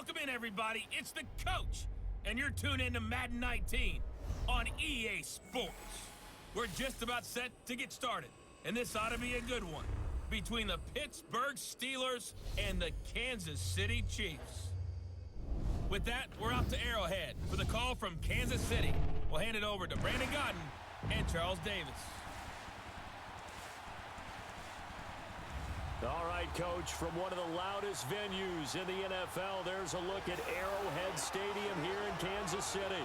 Welcome in, everybody. It's the coach, and you're tuned in to Madden 19 on EA Sports. We're just about set to get started, and this ought to be a good one between the Pittsburgh Steelers and the Kansas City Chiefs. With that, we're off to Arrowhead for the call from Kansas City. We'll hand it over to Brandon Godden and Charles Davis. All right, Coach, from one of the loudest venues in the NFL, there's a look at Arrowhead Stadium here in Kansas City.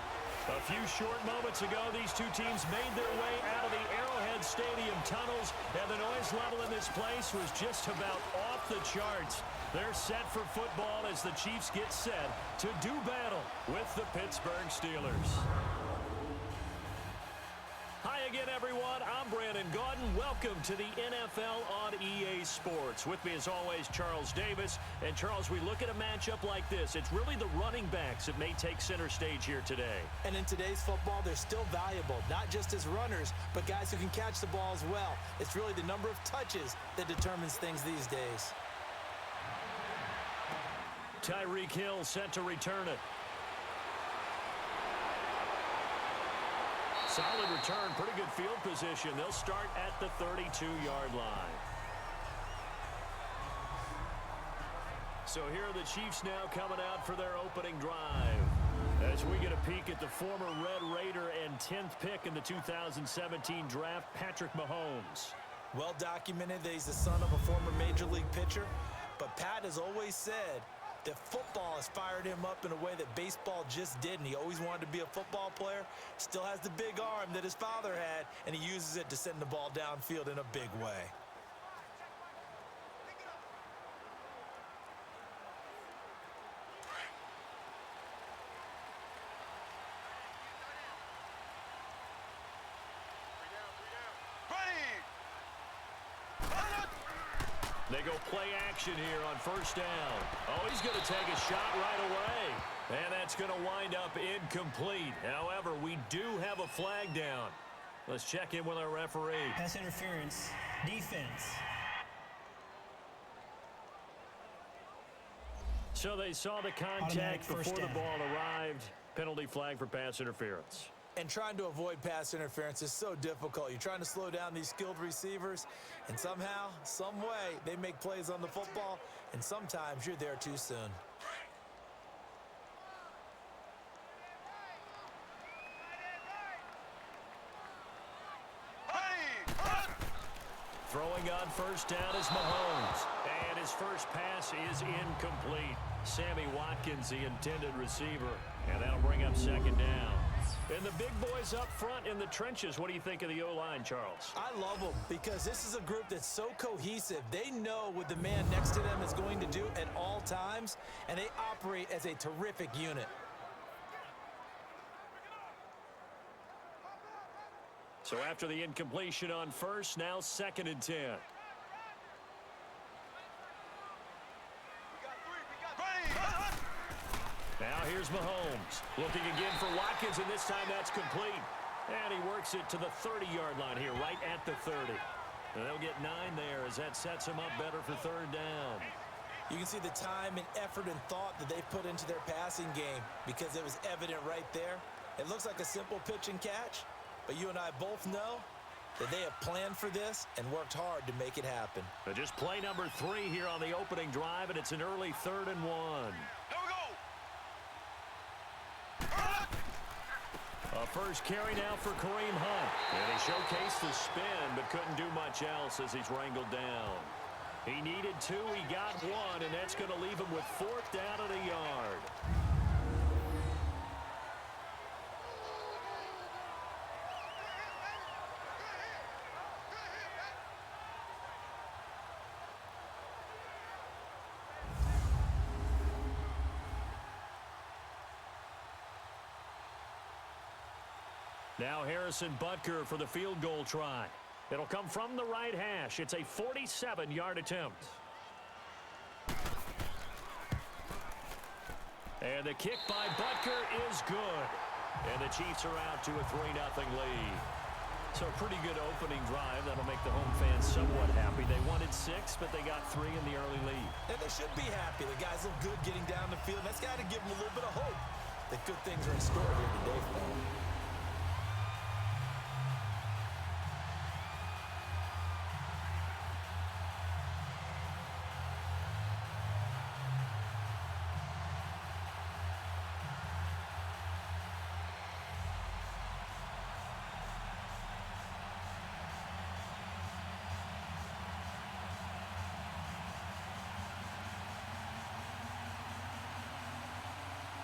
A few short moments ago, these two teams made their way out of the Arrowhead Stadium tunnels, and the noise level in this place was just about off the charts. They're set for football as the Chiefs get set to do battle with the Pittsburgh Steelers. Hi again, everyone. I'm Brandon Godden. Welcome to the NFL on EA Sports. With me, as always, Charles Davis. And, Charles, we look at a matchup like this. It's really the running backs that may take center stage here today. And in today's football, they're still valuable, not just as runners, but guys who can catch the ball as well. It's really the number of touches that determines things these days. Tyreek Hill set to return it. Solid return, pretty good field position. They'll start at the 32-yard line. So here are the Chiefs now coming out for their opening drive. As we get a peek at the former Red Raider and 10th pick in the 2017 draft, Patrick Mahomes. Well documented that he's the son of a former Major League pitcher, but Pat has always said that football has fired him up in a way that baseball just didn't. He always wanted to be a football player, still has the big arm that his father had, and he uses it to send the ball downfield in a big way. They go play action here on first down. Oh, he's going to take a shot right away. And that's going to wind up incomplete. However, we do have a flag down. Let's check in with our referee. Pass interference, defense. So they saw the contact before the ball arrived. Penalty flag for pass interference. And trying to avoid pass interference is so difficult. You're trying to slow down these skilled receivers, and somehow, some way, they make plays on the football, and sometimes you're there too soon. Throwing on first down is Mahomes. And his first pass is incomplete. Sammy Watkins, the intended receiver. And that'll bring up second down. And the big boys up front in the trenches. What do you think of the O-line, Charles? I love them because this is a group that's so cohesive. They know what the man next to them is going to do at all times, and they operate as a terrific unit. So after the incompletion on first, now 2nd and 10. Now here's Mahomes. Looking again for Watkins, and this time that's complete. And he works it to the 30-yard line here, right at the 30. And they'll get 9 there as that sets him up better for third down. You can see the time and effort and thought that they've put into their passing game because it was evident right there. It looks like a simple pitch and catch, but you and I both know that they have planned for this and worked hard to make it happen. But just play number 3 here on the opening drive, and it's an early 3rd and 1. A first carry now for Kareem Hunt. And he showcased the spin, but couldn't do much else as he's wrangled down. He needed 2, he got 1, and that's going to leave him with 4th down and a yard. Now Harrison Butker for the field goal try. It'll come from the right hash. It's a 47-yard attempt. And the kick by Butker is good. And the Chiefs are out to a 3-0 lead. So a pretty good opening drive. That'll make the home fans somewhat happy. They wanted 6, but they got 3 in the early lead. And they should be happy. The guys look good getting down the field. That's got to give them a little bit of hope that good things are in store here today for them.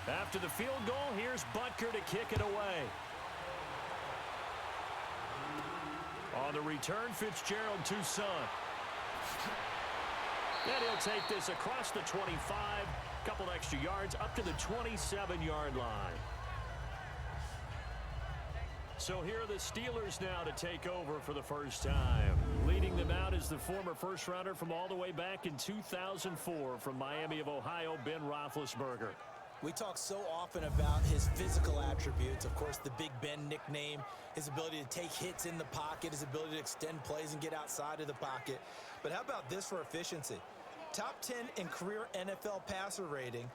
After the field goal, here's Butker to kick it away. On the return, Fitzgerald to Son. And he'll take this across the 25, couple extra yards up to the 27-yard line. So here are the Steelers now to take over for the first time. Leading them out is the former first-rounder from all the way back in 2004 from Miami of Ohio, Ben Roethlisberger. We talk so often about his physical attributes. Of course, the Big Ben nickname, his ability to take hits in the pocket, his ability to extend plays and get outside of the pocket. But how about this for efficiency? Top 10 in career NFL passer rating,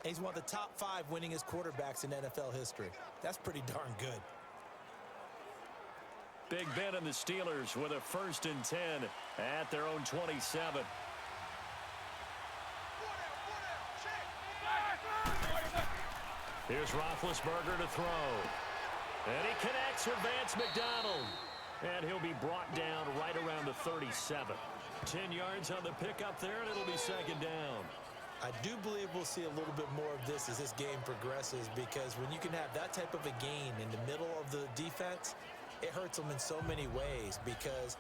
and he's one of the top 5 winningest quarterbacks in NFL history. That's pretty darn good. Big Ben and the Steelers with a 1st and 10 at their own 27. Here's Roethlisberger to throw. And he connects with Vance McDonald. And he'll be brought down right around the 37. 10 yards on the pickup there, and it'll be 2nd down. I do believe we'll see a little bit more of this as this game progresses, because when you can have that type of a gain in the middle of the defense, it hurts them in so many ways, because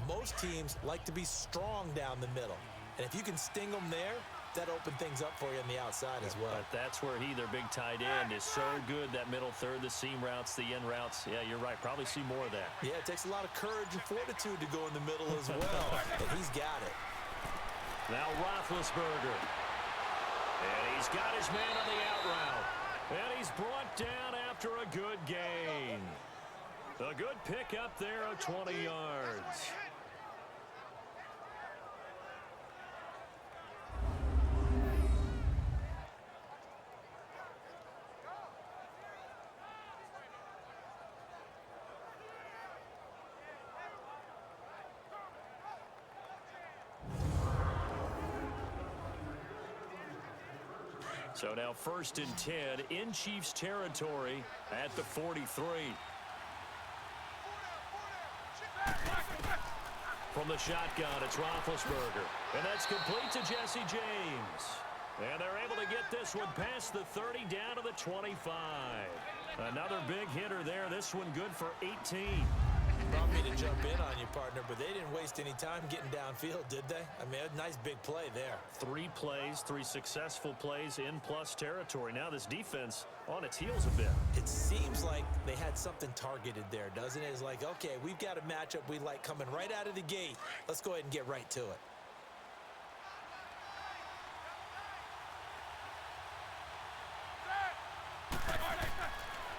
most teams like to be strong down the middle. And if you can sting them there, that open things up for you on the outside as well. But that's where he, their big tight end, is so good, that middle third, the seam routes, the in routes. Yeah, you're right. Probably see more of that. Yeah, it takes a lot of courage and fortitude to go in the middle as well. And he's got it. Now Roethlisberger. And he's got his man on the out route. And he's brought down after a good gain. A good pick up there of 20 yards. So now 1st and 10 in Chiefs territory at the 43. From the shotgun, it's Roethlisberger. And that's complete to Jesse James. And they're able to get this one past the 30 down to the 25. Another big hitter there. This one good for 18. Brought me to jump in on you, partner, but they didn't waste any time getting downfield, did they? I mean, a nice big play there. 3 plays, 3 successful plays in plus territory. Now this defense on its heels a bit. It seems like they had something targeted there, doesn't it? It's like, okay, we've got a matchup we like coming right out of the gate. Let's go ahead and get right to it.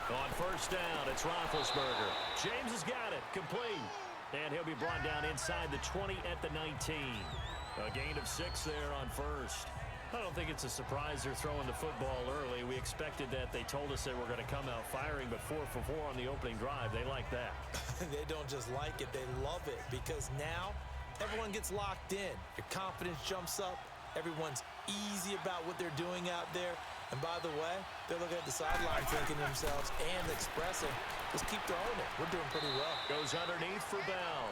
On 1st down, it's Roethlisberger. James has got it, complete. And he'll be brought down inside the 20 at the 19. A gain of 6 there on 1st. I don't think it's a surprise they're throwing the football early. We expected that. They told us they were going to come out firing, but 4 for 4 on the opening drive. They like that. They don't just like it, they love it, because now everyone gets locked in. Your confidence jumps up. Everyone's easy about what they're doing out there. And by the way, they're looking at the sideline thinking to themselves and expressing, just keep throwing it. We're doing pretty well. Goes underneath for Bell.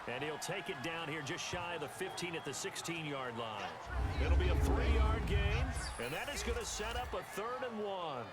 And he'll take it down here just shy of the 15 at the 16-yard line. It'll be a 3-yard gain, and that is going to set up a 3rd and 1.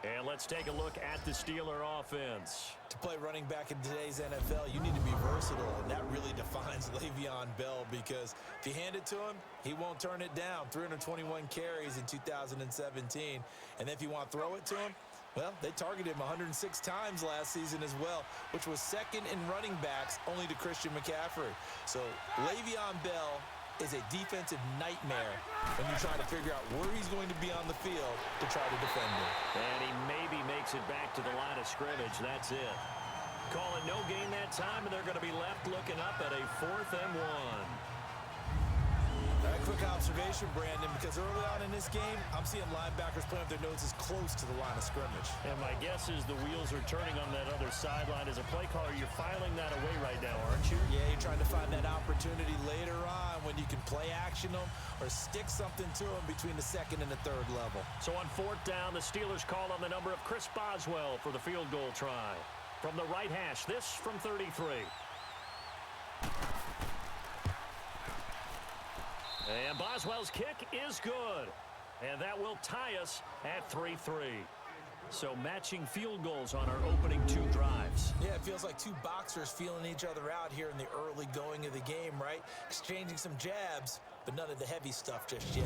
And let's take a look at the Steeler offense. To play running back in today's NFL, you need to be versatile, and that really defines Le'Veon Bell, because if you hand it to him, he won't turn it down. 321 carries in 2017. And if you want to throw it to him, well, they targeted him 106 times last season as well, which was 2nd in running backs only to Christian McCaffrey. So Le'Veon Bell is a defensive nightmare when you're trying to figure out where he's going to be on the field to try to defend him. And he maybe makes it back to the line of scrimmage. That's it. calling no gain that time, and they're going to be left looking up at a 4th and 1. A quick observation, Brandon, because early on in this game, I'm seeing linebackers playing with their noses close to the line of scrimmage. And my guess is the wheels are turning on that other sideline. As a play caller, you're filing that away right now, aren't you? Yeah, you're trying to find that opportunity later on when you can play action them or stick something to them between the 2nd and the 3rd level. So on 4th down, the Steelers call on the number of Chris Boswell for the field goal try. From the right hash, this from 33. And Boswell's kick is good. And that will tie us at 3-3. So matching field goals on our opening 2 drives. Yeah, it feels like 2 boxers feeling each other out here in the early going of the game, right? Exchanging some jabs, but none of the heavy stuff just yet.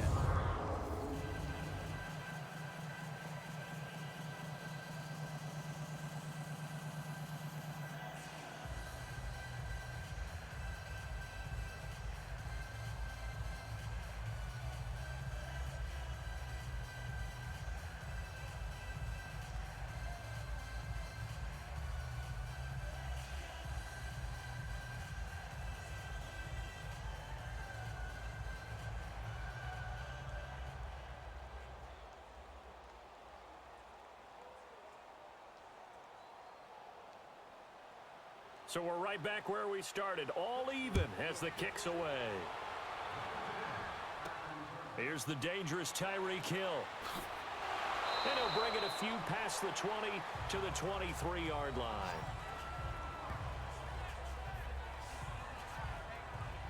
So we're right back where we started, all even as the kick's away. Here's the dangerous Tyreek Hill. And he'll bring it a few past the 20 to the 23-yard line.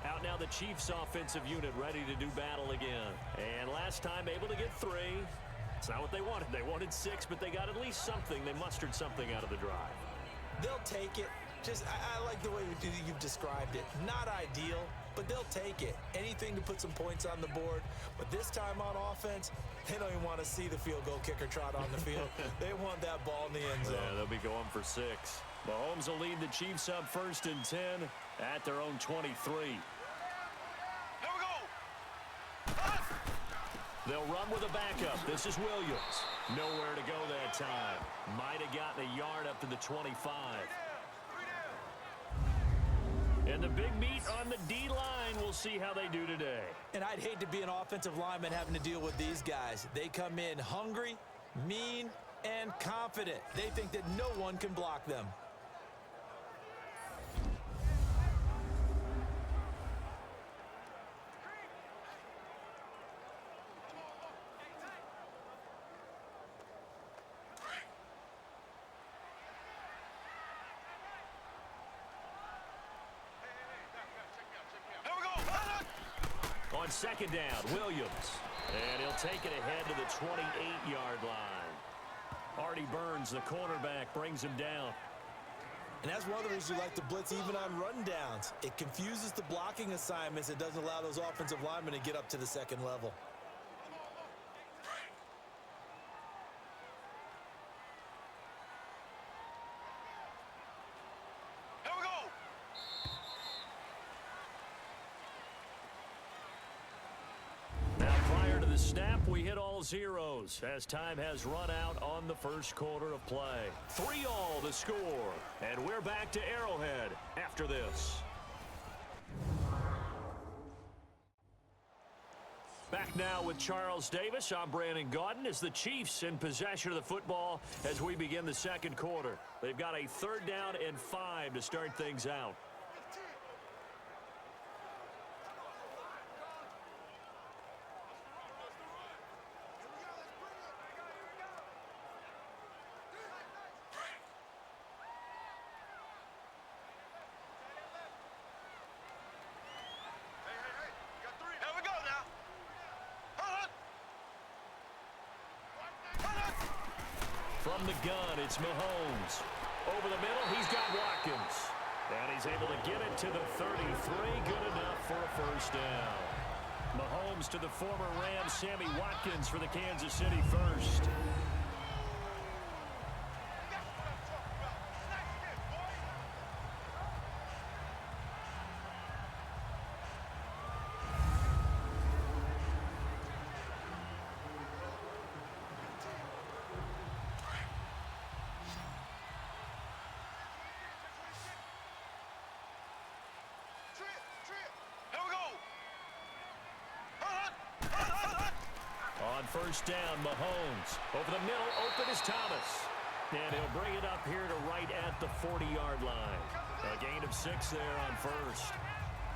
Out now the Chiefs offensive unit ready to do battle again. And last time able to get 3. It's not what they wanted. They wanted 6, but they got at least something. They mustered something out of the drive. They'll take it. I like the way you've described it. Not ideal, but they'll take it. Anything to put some points on the board. But this time on offense, they don't even want to see the field goal kicker trot on the field. They want that ball in the end zone. Yeah, they'll be going for 6. Mahomes will lead the Chiefs up 1st and 10 at their own 23. Here we go. They'll run with a backup. This is Williams. Nowhere to go that time. Might have gotten a yard up to the 25. And the big meat on the D-line, we'll see how they do today. And I'd hate to be an offensive lineman having to deal with these guys. They come in hungry, mean, and confident. They think that no one can block them. On 2nd down, Williams. And he'll take it ahead to the 28-yard line. Artie Burns, the cornerback, brings him down. And that's one of the reasons you like to blitz even on rundowns. It confuses the blocking assignments. It doesn't allow those offensive linemen to get up to the 2nd level. Snap, we hit all zeros as time has run out on the 1st quarter of play. 3-all the score, and we're back to Arrowhead after this. Back now with Charles Davis. I'm Brandon Gaudin as the Chiefs in possession of the football as we begin the 2nd quarter. They've got a 3rd down and 5 to start things out. From the gun, it's Mahomes. Over the middle, he's got Watkins. And he's able to get it to the 33. Good enough for a 1st down. Mahomes to the former Ram, Sammy Watkins, for the Kansas City 1st. first down. Mahomes over the middle. Open is Thomas. And he'll bring it up here to right at the 40-yard line. A gain of 6 there on first.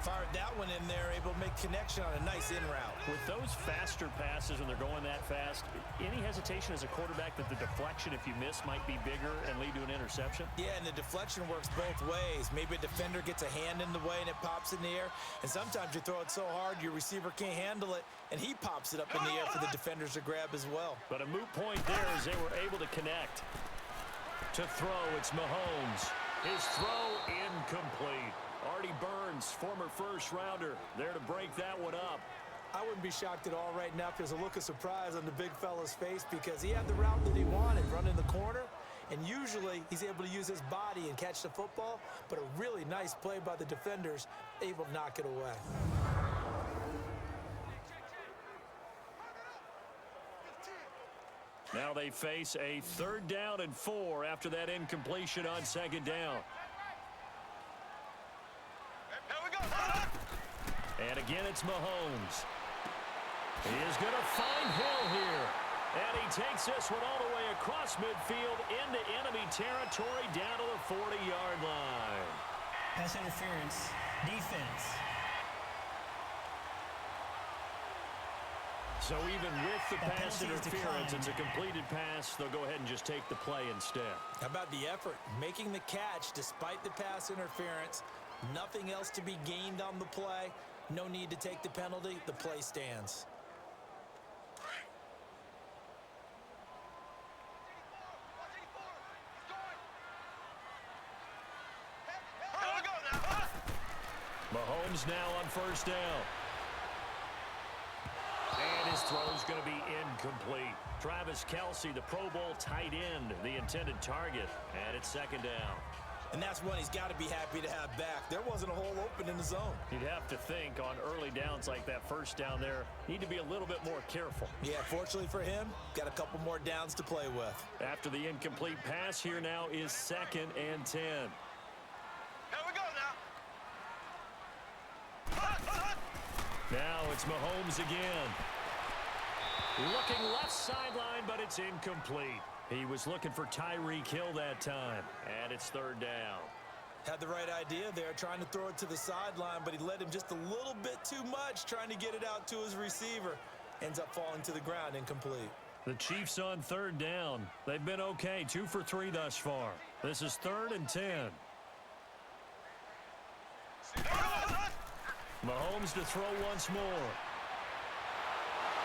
Fired that one in there, able to make connection on a nice in route. With those faster passes and they're going that fast, any hesitation as a quarterback that the deflection, if you miss, might be bigger and lead to an interception? Yeah, and the deflection works both ways. Maybe a defender gets a hand in the way and it pops in the air. And sometimes you throw it so hard your receiver can't handle it, and he pops it up in the air for the defenders to grab as well. But a moot point there as they were able to connect. To throw, it's Mahomes. His throw incomplete. Artie Burns, former first-rounder, there to break that one up. I wouldn't be shocked at all right now if there's a look of surprise on the big fella's face because he had the route that he wanted, running the corner, and usually he's able to use his body and catch the football, but a really nice play by the defenders, able to knock it away. Now they face a 3rd down and 4 after that incompletion on 2nd down. And again, it's Mahomes. He is going to find Hill here. And he takes this one all the way across midfield into enemy territory down to the 40-yard line. Pass interference. Defense. So even with the pass interference, it's a completed pass. They'll go ahead and just take the play instead. How about the effort? Making the catch despite the pass interference. Nothing else to be gained on the play. No need to take the penalty. The play stands. Mahomes now on 1st down. And his throw's going to be incomplete. Travis Kelce, the Pro Bowl tight end, the intended target. And it's 2nd down. And that's one he's got to be happy to have back. There wasn't a hole open in the zone. You'd have to think on early downs like that 1st down there, need to be a little bit more careful. Yeah, fortunately for him, got a couple more downs to play with. After the incomplete pass, here now is 2nd and 10. Here we go now. Now it's Mahomes again. Looking left sideline, but it's incomplete. He was looking for Tyreek Hill that time, and it's 3rd down. Had the right idea there, trying to throw it to the sideline, but he led him just a little bit too much, trying to get it out to his receiver. Ends up falling to the ground, incomplete. The Chiefs on 3rd down. They've been okay, 2 for 3 thus far. This is 3rd and 10. Mahomes to throw once more.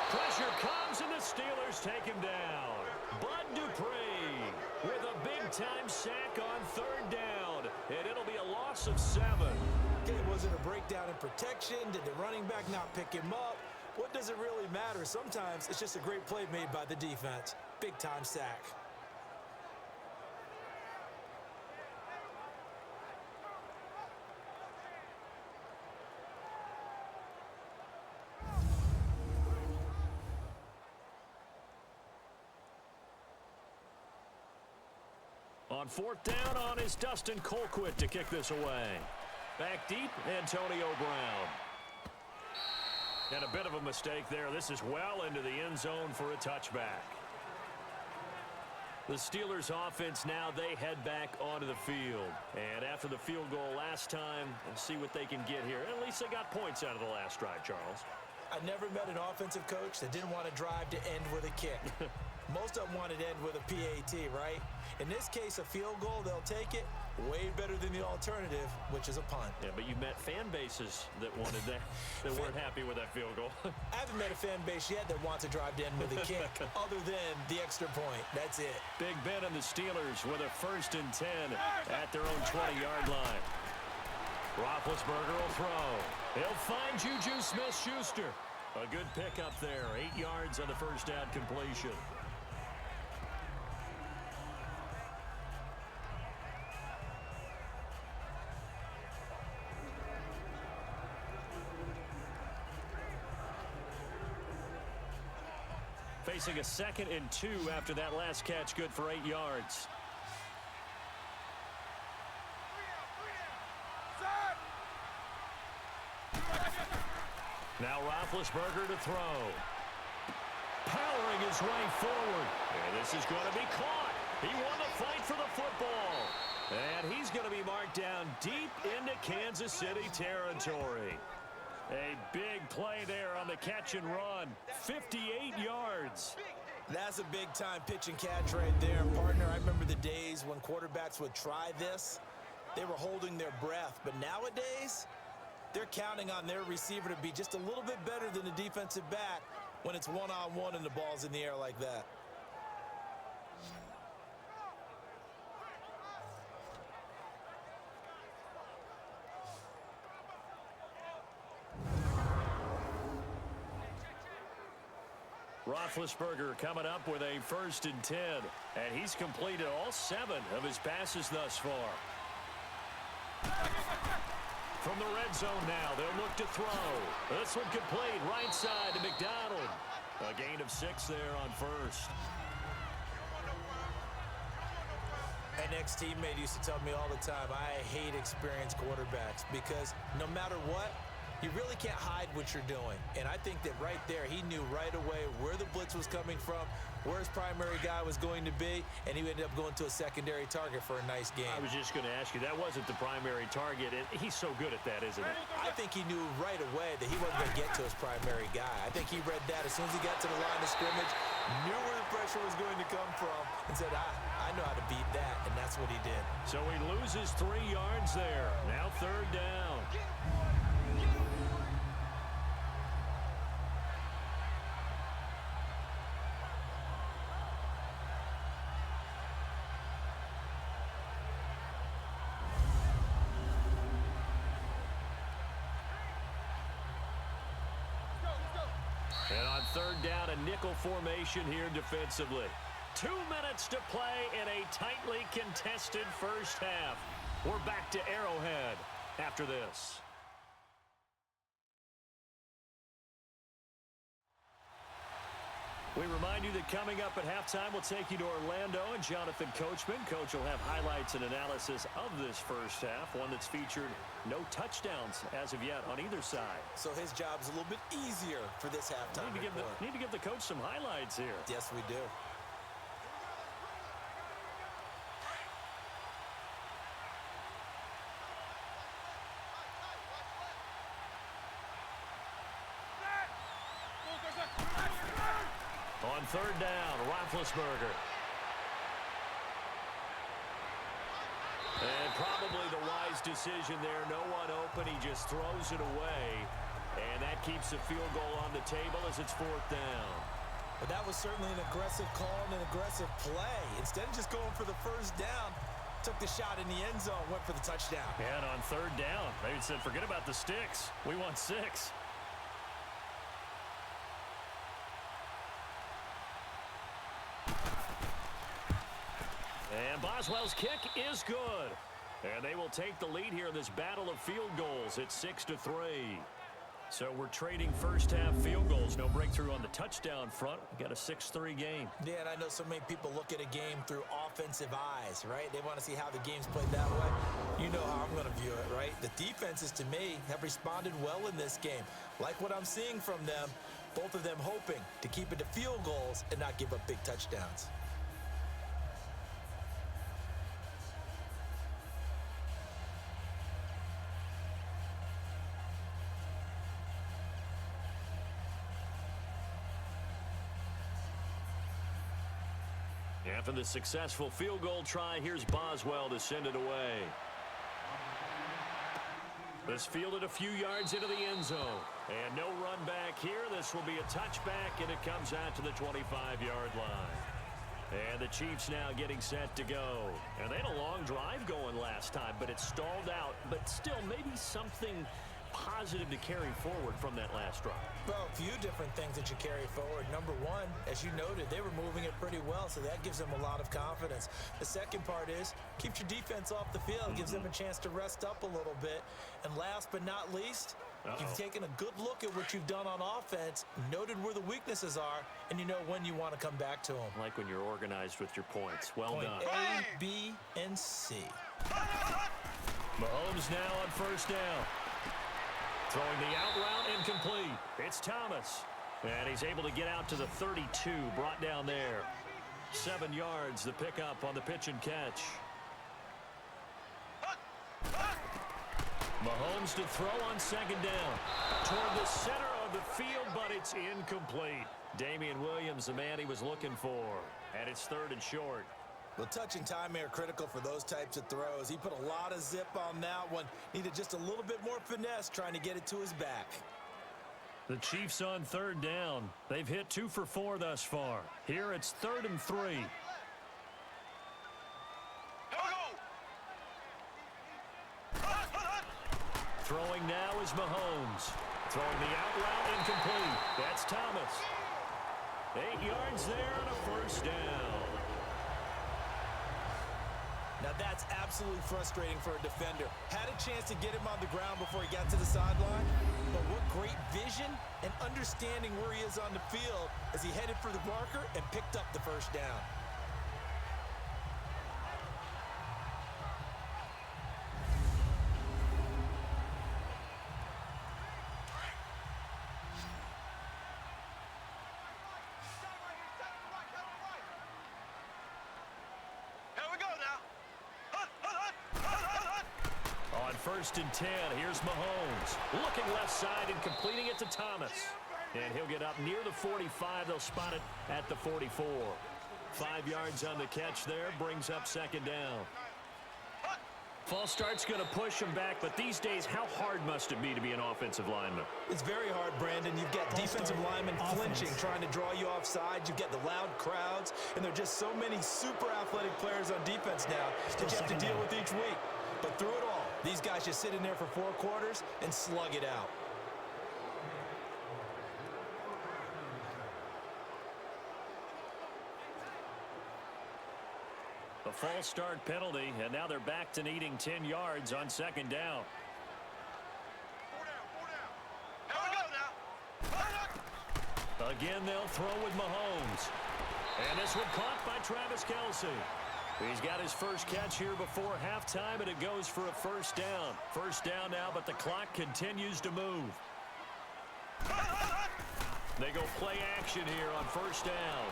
Pressure comes, and the Steelers take him down. Bud Dupree with a big-time sack on 3rd down, and it'll be a loss of 7. Okay, was it a breakdown in protection? Did the running back not pick him up? What does it really matter? Sometimes it's just a great play made by the defense. Big-time sack. On 4th down on is Dustin Colquitt to kick this away. Back deep, Antonio Brown. And a bit of a mistake there. This is well into the end zone for a touchback. The Steelers offense now, they head back onto the field. And after the field goal last time, we'll see what they can get here. At least they got points out of the last drive, Charles. I never met an offensive coach that didn't want to drive to end with a kick. Most of them wanted to end with a PAT, right? In this case, a field goal, they'll take it. Way better than the alternative, which is a punt. Yeah, but you met fan bases that wanted that, that weren't happy with that field goal. I haven't met a fan base yet that wants to drive to end with a kick, other than the extra point. That's it. Big Ben and the Steelers with a 1st and 10 at their own 20-yard line. Roethlisberger will throw. He'll find Juju Smith-Schuster. A good pickup there. 8 yards on the 1st down completion. Facing a 2nd and 2 after that last catch, good for 8 yards. Now Roethlisberger to throw. Powering maneuvering his way forward. And this is going to be caught. He won the fight for the football. And he's going to be marked down deep into Kansas City territory. A big play there on the catch and run. 58 yards. That's a big-time pitch and catch right there. And partner, I remember the days when quarterbacks would try this. They were holding their breath. But nowadays, they're counting on their receiver to be just a little bit better than the defensive back when it's one-on-one and the ball's in the air like that. Roethlisberger coming up with a 1st and 10. And he's completed all 7 of his passes thus far. From the red zone now, they'll look to throw. This one complete right side to McDonald. A gain of 6 there on 1st. An ex-teammate used to tell me all the time, I hate experienced quarterbacks because no matter what, you really can't hide what you're doing. And I think that right there, he knew right away where the blitz was coming from, where his primary guy was going to be, and he ended up going to a secondary target for a nice game. I was just going to ask you, that wasn't the primary target. He's so good at that, isn't he? I think he knew right away that he wasn't going to get to his primary guy. I think he read that as soon as he got to the line of scrimmage, knew where the pressure was going to come from, and said, I know how to beat that, and that's what he did. So he loses 3 yards there. Now 3rd down. And on 3rd down, a nickel formation here defensively. 2 minutes to play in a tightly contested first half. We're back to Arrowhead after this. We remind you that coming up at halftime, we'll take you to Orlando and Jonathan Coachman. Coach will have highlights and analysis of this first half, one that's featured no touchdowns as of yet on either side. So his job's a little bit easier for this halftime report. Need to give the coach some highlights here. Yes, we do. On 3rd down, Roethlisberger. And probably the wise decision there. No one open. He just throws it away. And that keeps the field goal on the table as it's 4th down. But that was certainly an aggressive call and an aggressive play. Instead of just going for the 1st down, took the shot in the end zone, went for the touchdown. And on 3rd down, they said, forget about the sticks. We want 6. And Boswell's kick is good. And they will take the lead here in this battle of field goals at 6-3. So we're trading first half field goals. No breakthrough on the touchdown front. We got a 6-3 game. Yeah, and I know so many people look at a game through offensive eyes, right? They want to see how the game's played that way. You know how I'm going to view it, right? The defenses, to me, have responded well in this game. Like what I'm seeing from them, both of them hoping to keep it to field goals and not give up big touchdowns. After the successful field goal try, here's Boswell to send it away. This fielded a few yards into the end zone. And no run back here. This will be a touchback, and it comes out to the 25-yard line. And the Chiefs now getting set to go. And they had a long drive going last time, but it stalled out. But still, maybe something positive to carry forward from that last drive. Well, a few different things that you carry forward. Number one, as you noted, they were moving it pretty well, so that gives them a lot of confidence. The second part is, keeps your defense off the field, gives them a chance to rest up a little bit. And last but not least, you've taken a good look at what you've done on offense, noted where the weaknesses are, and you know when you want to come back to them. Like when you're organized with your points. Well done. A, B, and C. Mahomes now on 1st down. Throwing the out route incomplete. It's Thomas. And he's able to get out to the 32, brought down there. 7 yards, the pickup on the pitch and catch. Mahomes to throw on second down. Toward the center of the field, but it's incomplete. Damian Williams, the man he was looking for. And it's 3rd and short. Well, touch and time are critical for those types of throws. He put a lot of zip on that one. Needed just a little bit more finesse trying to get it to his back. The Chiefs on 3rd down. They've hit 2 for 4 thus far. Here it's 3rd and 3. Throwing now is Mahomes. Throwing the out route incomplete. That's Thomas. 8 yards there on a first down. Now that's absolutely frustrating for a defender. Had a chance to get him on the ground before he got to the sideline, but what great vision and understanding where he is on the field as he headed for the marker and picked up the first down. First and 10. Here's Mahomes. Looking left side and completing it to Thomas. And he'll get up near the 45. They'll spot it at the 44. 5 yards on the catch there. Brings up second down. False start's going to push him back, but these days, how hard must it be to be an offensive lineman? It's very hard, Brandon. You've got defensive linemen flinching, trying to draw you off sides. You've got the loud crowds, and there are just so many super athletic players on defense now that you have to deal with each week. But through it all, these guys just sit in there for 4 quarters and slug it out. A false start penalty, and now they're back to needing 10 yards on second down. 4 down. Here we go now. Again, they'll throw with Mahomes. And this one caught by Travis Kelce. He's got his first catch here before halftime, and it goes for a first down. First down now, but the clock continues to move. They go play action here on first down.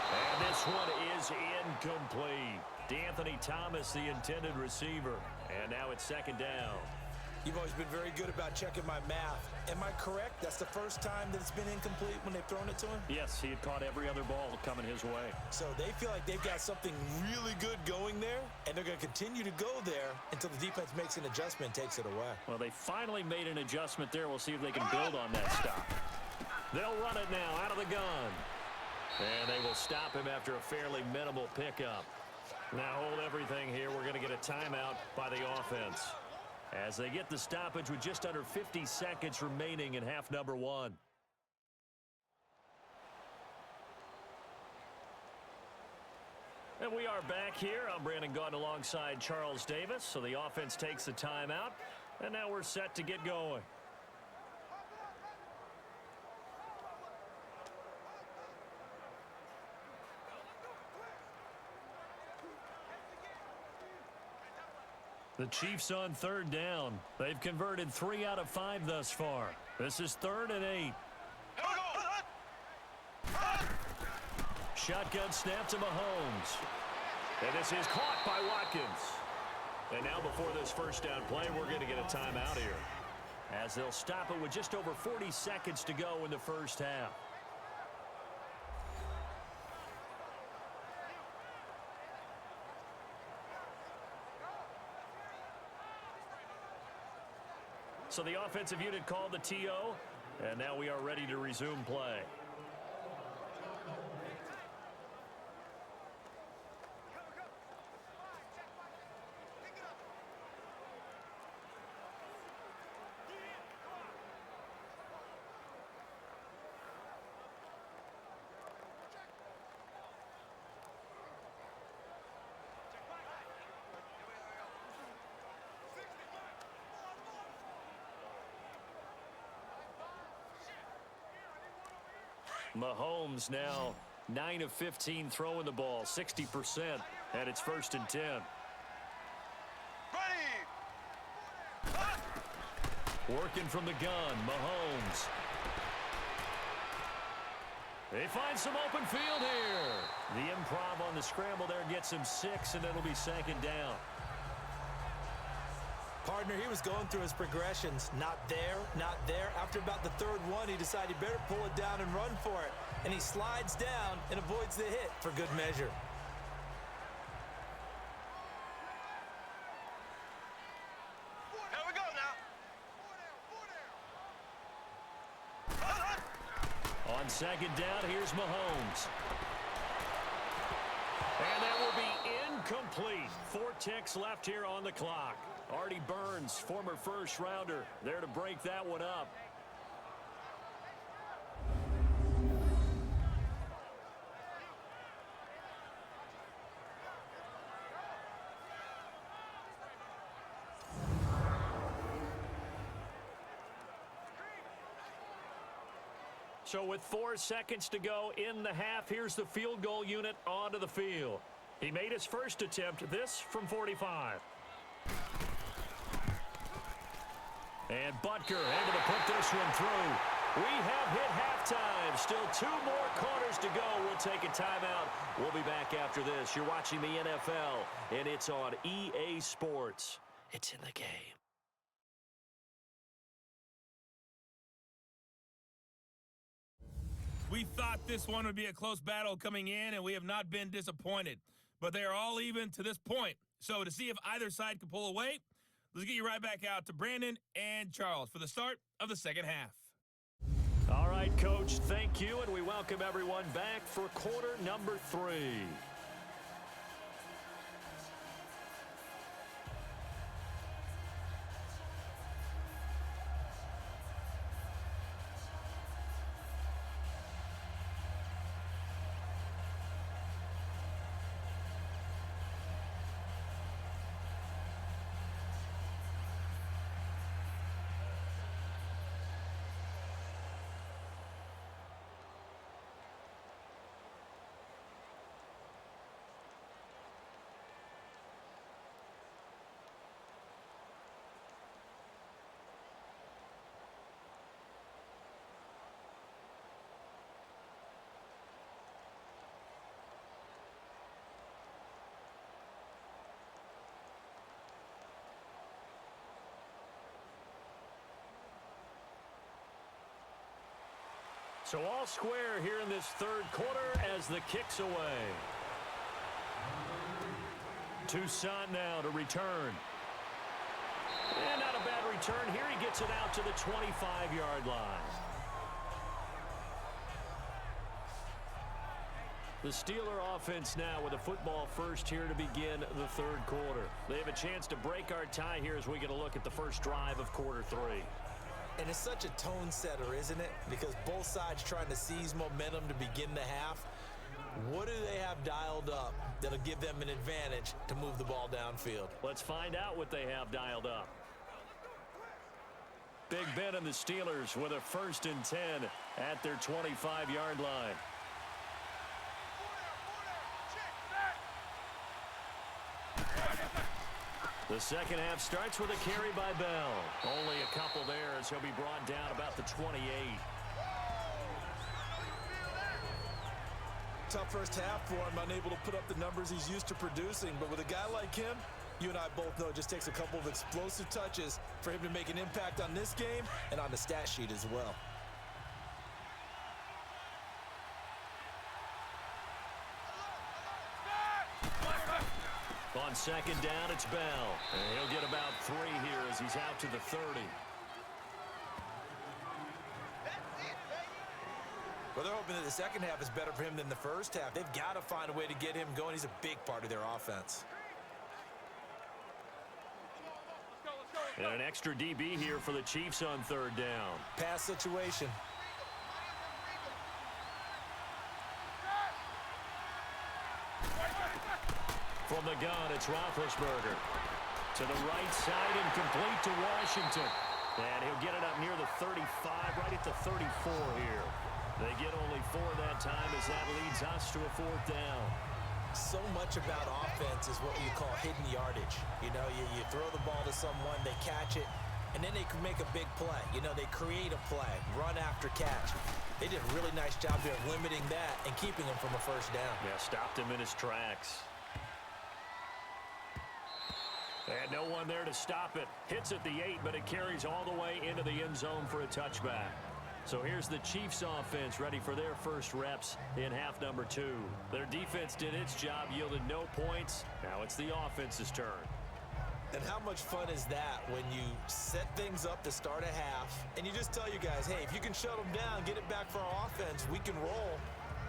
And this one is incomplete. DeAnthony Thomas, the intended receiver. And now it's second down. You've always been very good about checking my math. Am I correct? That's the first time that it's been incomplete when they've thrown it to him? Yes, he had caught every other ball coming his way. So they feel like they've got something really good going there, and they're going to continue to go there until the defense makes an adjustment and takes it away. Well, they finally made an adjustment there. We'll see if they can build on that stop. They'll run it now out of the gun. And they will stop him after a fairly minimal pickup. Now hold everything here. We're going to get a timeout by the offense, as they get the stoppage with just under 50 seconds remaining in half number 1. And we are back here. I'm Brandon Gaudin alongside Charles Davis. So the offense takes the timeout, and now we're set to get going. The Chiefs on third down. They've converted 3 out of 5 thus far. This is 3rd and 8. Shotgun snap to Mahomes. And this is caught by Watkins. And now before this first down play, we're going to get a timeout here, as they'll stop it with just over 40 seconds to go in the first half. So the offensive unit called the TO, and now we are ready to resume play. Mahomes now 9 of 15 throwing the ball, 60%, and it's 1st and 10. Working from the gun, Mahomes. They find some open field here. The improv on the scramble there gets him 6, and it'll be 2nd down. Partner, he was going through his progressions. Not there, not there. After about the 3rd one, he decided he better pull it down and run for it. And he slides down and avoids the hit for good measure. Here we go now. On 2nd down, here's Mahomes. And that will be incomplete. 4 ticks left here on the clock. Artie Burns, former first-rounder, there to break that one up. So with 4 seconds to go in the half, here's the field goal unit onto the field. He made his first attempt, this from 45. And Butker able to put this one through. We have hit halftime. Still 2 more quarters to go. We'll take a timeout. We'll be back after this. You're watching the NFL, and it's on EA Sports. It's in the game. We thought this one would be a close battle coming in, and we have not been disappointed. But they are all even to this point. So to see if either side can pull away, let's get you right back out to Brandon and Charles for the start of the 2nd half. All right, Coach, thank you, and we welcome everyone back for quarter number 3. So all square here in this 3rd quarter as the kick's away. Toussaint now to return. And not a bad return here. He gets it out to the 25-yard line. The Steeler offense now with a football first here to begin the 3rd quarter. They have a chance to break our tie here as we get a look at the first drive of quarter 3. And it's such a tone setter, isn't it? Because both sides trying to seize momentum to begin the half. What do they have dialed up that'll give them an advantage to move the ball downfield? Let's find out what they have dialed up. Big Ben and the Steelers with a 1st and 10 at their 25-yard line. The 2nd half starts with a carry by Bell. Only a couple there as he'll be brought down about the 28. Tough first half for him, unable to put up the numbers he's used to producing. But with a guy like him, you and I both know it just takes a couple of explosive touches for him to make an impact on this game and on the stat sheet as well. On 2nd down, it's Bell. And he'll get about 3 here as he's out to the 30. Well, they're hoping that the 2nd half is better for him than the 1st half. They've got to find a way to get him going. He's a big part of their offense. And an extra DB here for the Chiefs on 3rd down. Pass situation. From the gun, it's Roethlisberger. To the right side and complete to Washington. And he'll get it up near the 35, right at the 34 here. They get only 4 that time as that leads us to a 4th down. So much about offense is what you call hidden yardage. You know, you throw the ball to someone, they catch it, and then they can make a big play. You know, they create a play, run after catch. They did a really nice job here of limiting that and keeping him from a first down. Yeah, stopped him in his tracks. And no one there to stop it. Hits at the 8, but it carries all the way into the end zone for a touchback. So here's the Chiefs offense ready for their first reps in half number 2. Their defense did its job, yielded no points. Now it's the offense's turn. And how much fun is that when you set things up to start a half and you just tell your guys, hey, if you can shut them down, get it back for our offense, we can roll.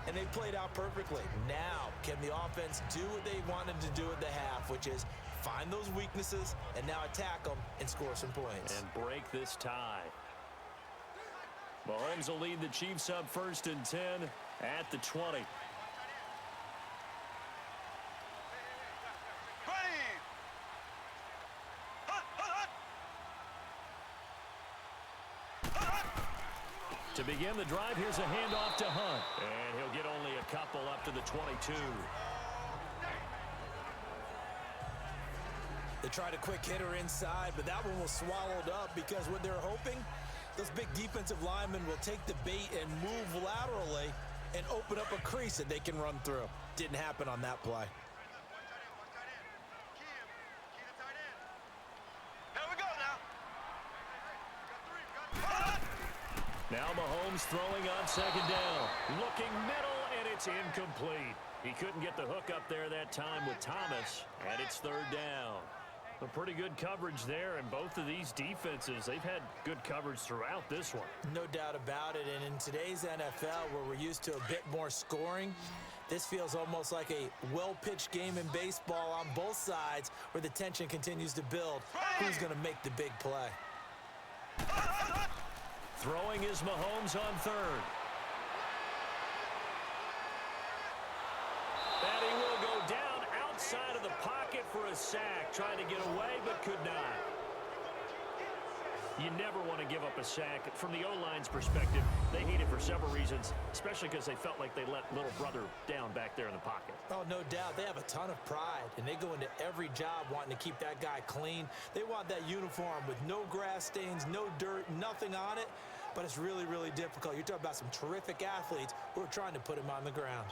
And they played out perfectly. Now, can the offense do what they wanted to do at the half, which is find those weaknesses and now attack them and score some points. And break this tie. Mahomes will lead the Chiefs up 1st and 10 at the 20. To begin the drive, here's a handoff to Hunt. And he'll get only a couple up to the 22. They tried a quick hitter inside, but that one was swallowed up because what they're hoping, those big defensive linemen will take the bait and move laterally and open up a crease that they can run through. Didn't happen on that play. Now Mahomes throwing on 2nd down. Looking middle, and it's incomplete. He couldn't get the hook up there that time with Thomas, and it's 3rd down. A pretty good coverage there, and both of these defenses, they've had good coverage throughout this one. No doubt about it, and in today's NFL, where we're used to a bit more scoring, this feels almost like a well-pitched game in baseball on both sides where the tension continues to build. Who's going to make the big play? Throwing is Mahomes on 3rd. And he will go down outside of the pocket for a sack, trying to get away but could not. You never want to give up a sack. From the O-line's perspective, they hate it for several reasons, especially because they felt like they let little brother down back there in the pocket. Oh, no doubt. They have a ton of pride, and they go into every job wanting to keep that guy clean. They want that uniform with no grass stains, no dirt, nothing on it, but it's really, really difficult. You're talking about some terrific athletes who are trying to put him on the ground.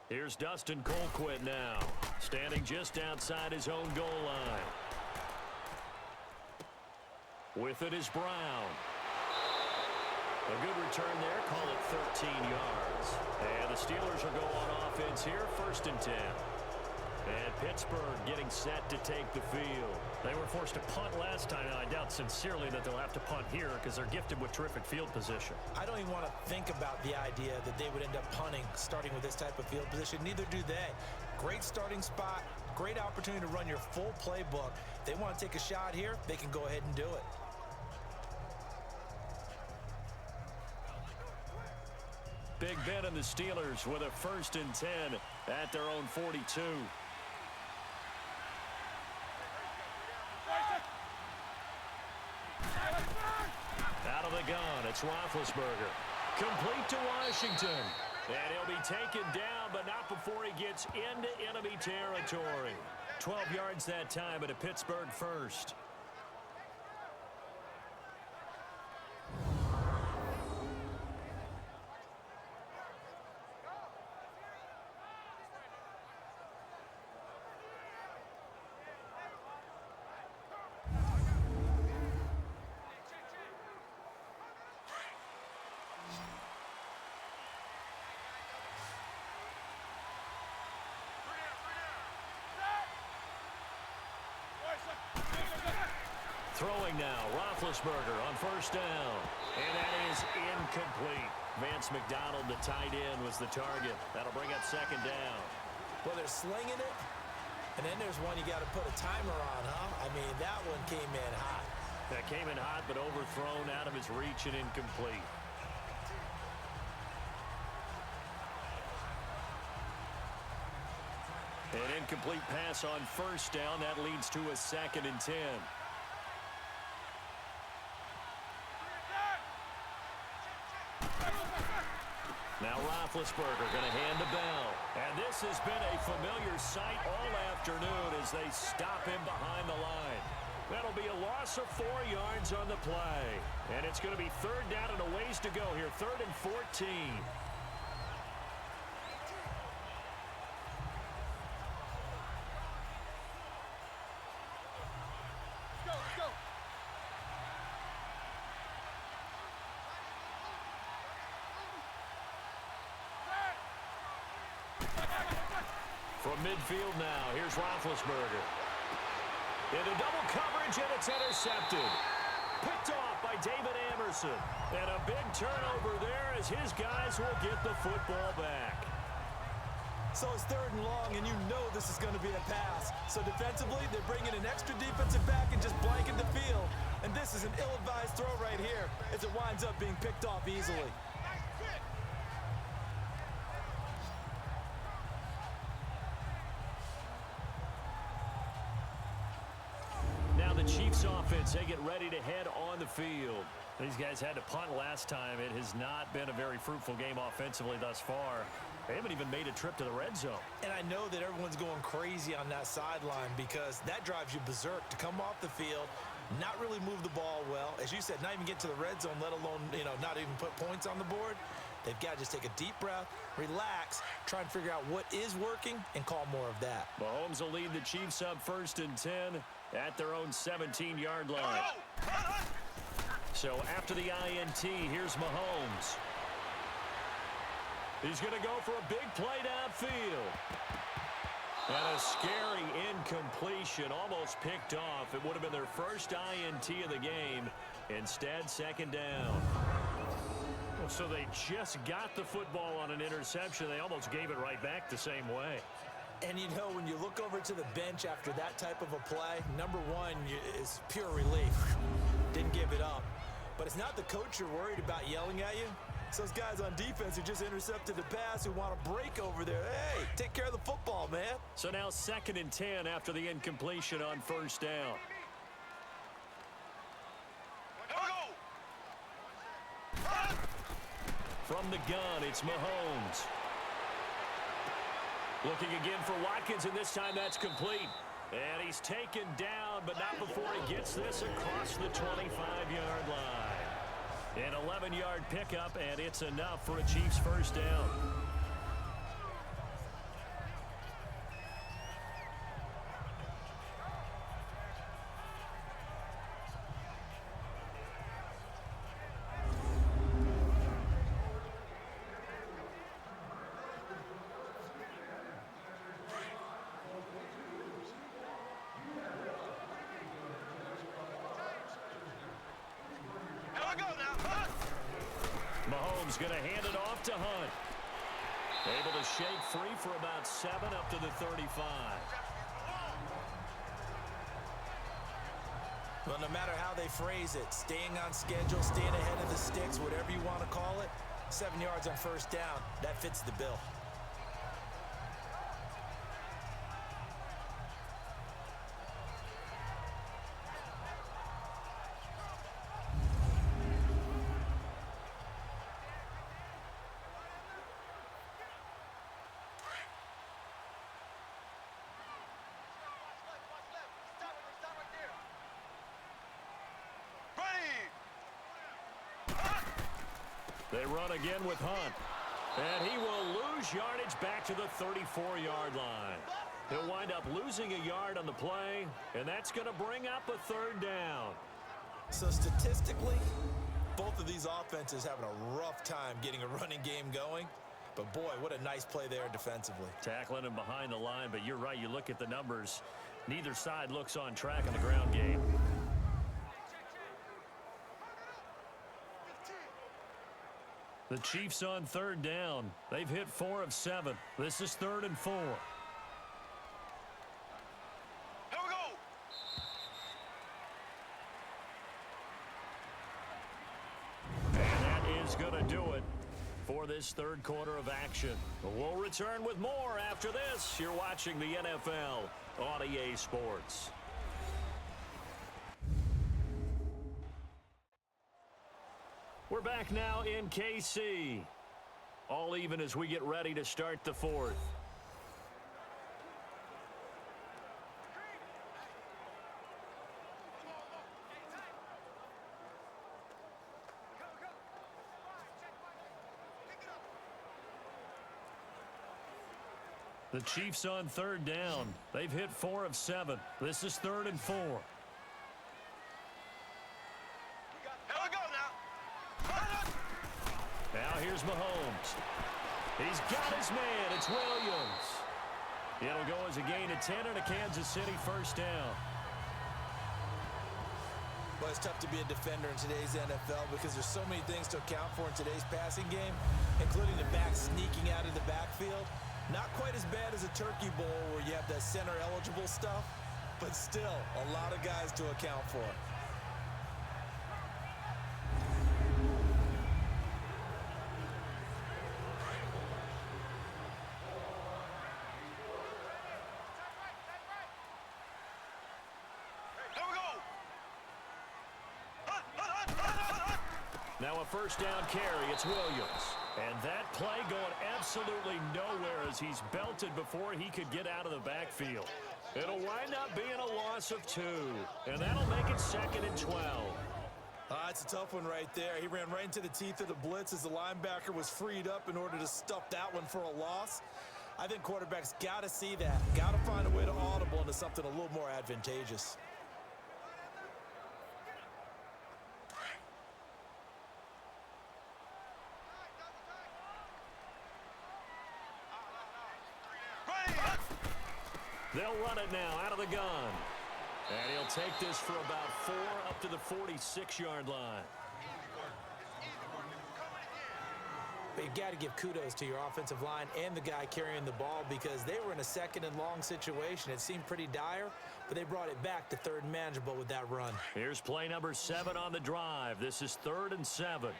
Here's Dustin Colquitt now, standing just outside his own goal line. With it is Brown. A good return there, call it 13 yards. And the Steelers will go on offense here, 1st and 10. And Pittsburgh getting set to take the field. They were forced to punt last time, and I doubt sincerely that they'll have to punt here because they're gifted with terrific field position. I don't even want to think about the idea that they would end up punting starting with this type of field position. Neither do they. Great starting spot, great opportunity to run your full playbook. If they want to take a shot here, they can go ahead and do it. Big Ben and the Steelers with a 1st and 10 at their own 42. Out of the gun, it's Roethlisberger. Complete to Washington. And he'll be taken down, but not before he gets into enemy territory. 12 yards that time, but a Pittsburgh first. Throwing now, Roethlisberger on 1st down. And that is incomplete. Vance McDonald, the tight end, was the target. That'll bring up 2nd down. Well, they're slinging it, and then there's one you got to put a timer on, huh? I mean, that one came in hot. That came in hot, but overthrown out of his reach and incomplete. An incomplete pass on 1st down. That leads to a 2nd and 10. Roethlisberger going to hand the bell. And this has been a familiar sight all afternoon as they stop him behind the line. That'll be a loss of 4 yards on the play. And it's going to be third down and a ways to go here. 3rd and 14. From midfield now, here's Roethlisberger. Into double coverage, and it's intercepted. Picked off by David Amerson. And a big turnover there as his guys will get the football back. So it's 3rd and long, and you know this is going to be a pass. So defensively, they're bringing an extra defensive back and just blanking the field. And this is an ill-advised throw right here as it winds up being picked off easily. Now the Chiefs offense, they get ready to head on the field. These guys had to punt last time. It has not been a very fruitful game offensively thus far. They haven't even made a trip to the red zone. And I know that everyone's going crazy on that sideline because that drives you berserk to come off the field, not really move the ball well. As you said, not even get to the red zone, let alone, not even put points on the board. They've got to just take a deep breath, relax, try and figure out what is working, and call more of that. Mahomes will lead the Chiefs up 1st and 10 at their own 17-yard line. So after the INT, here's Mahomes. He's going to go for a big play downfield. And a scary incompletion, almost picked off. It would have been their first INT of the game. Instead, 2nd down. So they just got the football on an interception. They almost gave it right back the same way. And when you look over to the bench after that type of a play, number one is pure relief. Didn't give it up. But it's not the coach you're worried about yelling at you. It's those guys on defense who just intercepted the pass who want to break over there. Hey, take care of the football, man. So now 2nd and 10 after the incompletion on 1st down. From the gun, it's Mahomes. Looking again for Watkins, and this time that's complete. And he's taken down, but not before he gets this across the 25-yard line. An 11-yard pickup, and it's enough for a Chiefs 1st down. Mahomes going to hand it off to Hunt. Able to shake free for about 7 up to the 35. Well, no matter how they phrase it, staying on schedule, staying ahead of the sticks, whatever you want to call it, 7 yards on 1st down, that fits the bill. They run again with Hunt. And he will lose yardage back to the 34-yard line. He'll wind up losing a yard on the play, and that's going to bring up a 3rd down. So statistically, both of these offenses having a rough time getting a running game going. But boy, what a nice play there defensively. Tackling him behind the line, but you're right. You look at the numbers. Neither side looks on track in the ground game. The Chiefs on 3rd down. They've hit 4 of 7. This is 3rd and 4. Here we go. And that is going to do it for this 3rd quarter of action. We'll return with more after this. You're watching the NFL on EA Sports. We're back now in KC. All even as we get ready to start the fourth. The Chiefs on third down. They've hit 4 of 7. This is 3rd and 4. Here we go now. Now here's Mahomes. He's got his man. It's Williams. It'll go as a gain of 10 and a Kansas City first down. Well, it's tough to be a defender in today's NFL because there's so many things to account for in today's passing game, including the back sneaking out of the backfield. Not quite as bad as a turkey bowl where you have the center-eligible stuff, but still a lot of guys to account for. Here we go. Now a first down carry. It's Williams. And that play going absolutely nowhere as he's belted before he could get out of the backfield. It'll wind up being a loss of 2. And that'll make it 2nd and 12. It's a tough one right there. He ran right into the teeth of the blitz as the linebacker was freed up in order to stuff that one for a loss. I think quarterbacks got to see that. Got to find a way to audible into something a little more advantageous. They'll run it now out of the gun. And he'll take this for about 4 up to the 46-yard line. But you've got to give kudos to your offensive line and the guy carrying the ball because they were in a 2nd and long situation. It seemed pretty dire, but they brought it back to 3rd and manageable with that run. Here's play number 7 on the drive. This is 3rd and 7.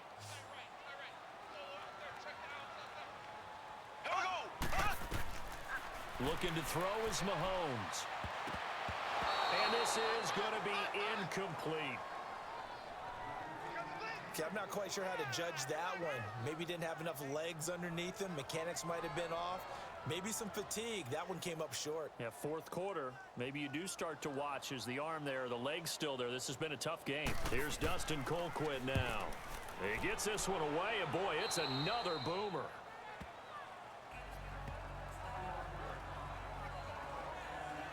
Looking to throw is Mahomes. And this is going to be incomplete. Okay, I'm not quite sure how to judge that one. Maybe didn't have enough legs underneath him. Mechanics might have been off. Maybe some fatigue. That one came up short. Yeah, 4th quarter. Maybe you do start to watch as the arm there, the leg's still there. This has been a tough game. Here's Dustin Colquitt now. He gets this one away, and boy, it's another boomer.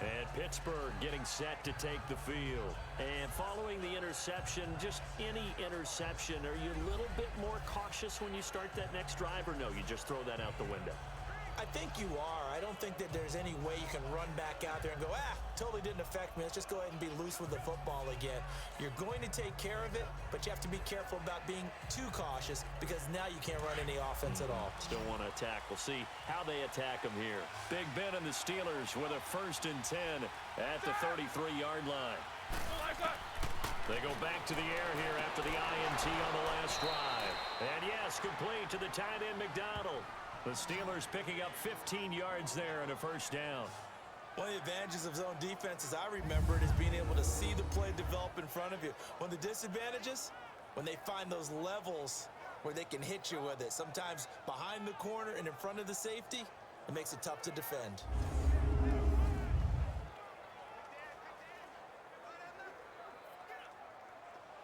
And Pittsburgh getting set to take the field. And following the interception, just any interception, are you a little bit more cautious when you start that next drive, or no, you just throw that out the window? I think you are. I don't think that there's any way you can run back out there and go, totally didn't affect me. Let's just go ahead and be loose with the football again. You're going to take care of it, but you have to be careful about being too cautious because now you can't run any offense at all. Still want to attack. We'll see how they attack them here. Big Ben and the Steelers with a 1st and 10 at the 33-yard line. They go back to the air here after the INT on the last drive. And yes, complete to the tight end McDonald. The Steelers picking up 15 yards there and a first down. One of the advantages of zone defense, as I remember it, is being able to see the play develop in front of you. One of the disadvantages, when they find those levels where they can hit you with it, sometimes behind the corner and in front of the safety, it makes it tough to defend.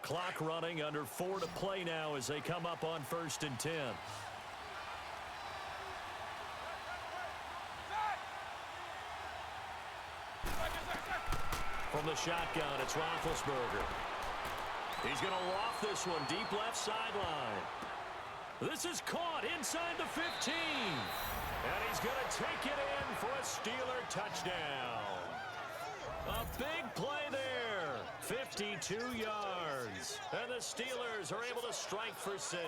Clock running, under 4 to play now as they come up on 1st and 10. From the shotgun, it's Roethlisberger. He's going to loft this one deep left sideline. This is caught inside the 15. And he's going to take it in for a Steeler touchdown. A big play there. 52 yards. And the Steelers are able to strike for 6.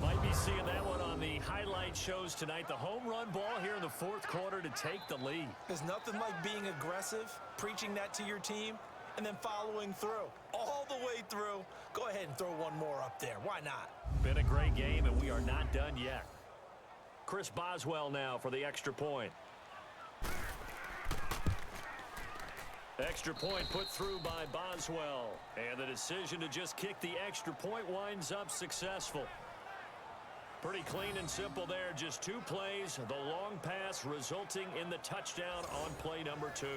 Might be seeing that one on the highlight shows tonight. The home run ball here in the 4th quarter to take the lead. There's nothing like being aggressive, preaching that to your team, and then following through. All the way through. Go ahead and throw one more up there. Why not? Been a great game, and we are not done yet. Chris Boswell now for the extra point. Extra point put through by Boswell. And the decision to just kick the extra point winds up successful. Pretty clean and simple there. Just 2 plays. The long pass resulting in the touchdown on play number 2.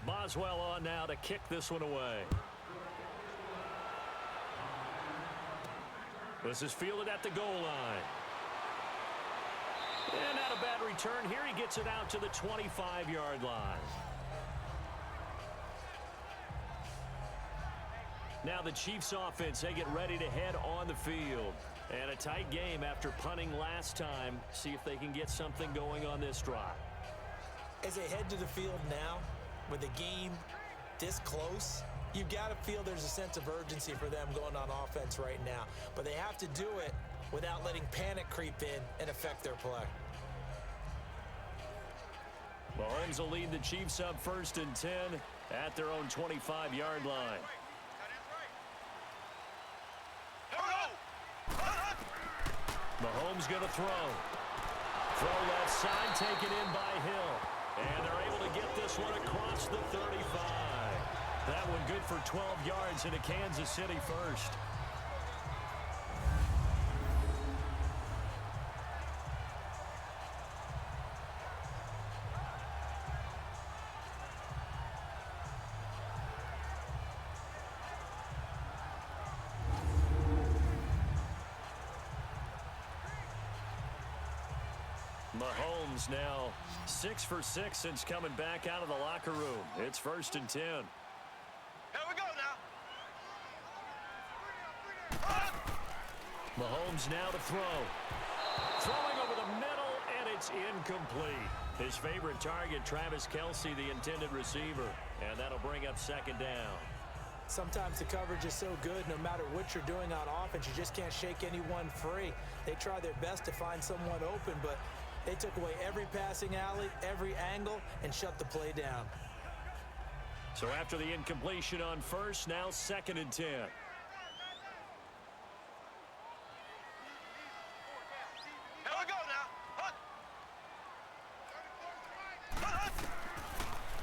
Boswell on now to kick this one away. This is fielded at the goal line. And not a bad return here. He gets it out to the 25-yard line. Now the Chiefs offense, they get ready to head on the field. And a tight game after punting last time. See if they can get something going on this drive. As they head to the field now, with the game this close, you've got to feel there's a sense of urgency for them going on offense right now. But they have to do it without letting panic creep in and affect their play. Mahomes will lead the Chiefs up 1st and 10 at their own 25-yard line. Mahomes going to throw. Throw left side, taken in by Hill. And they're able to get this one across the 35. That one good for 12 yards into Kansas City first. Mahomes now 6 for 6 since coming back out of the locker room. It's 1st and 10. Here we go now. Mahomes now to throw. Throwing over the middle, and it's incomplete. His favorite target, Travis Kelce, the intended receiver. And that'll bring up 2nd down. Sometimes the coverage is so good, no matter what you're doing on offense, you just can't shake anyone free. They try their best to find someone open, but they took away every passing alley, every angle, and shut the play down. So after the incompletion on 1st, now 2nd and 10. Here we go now.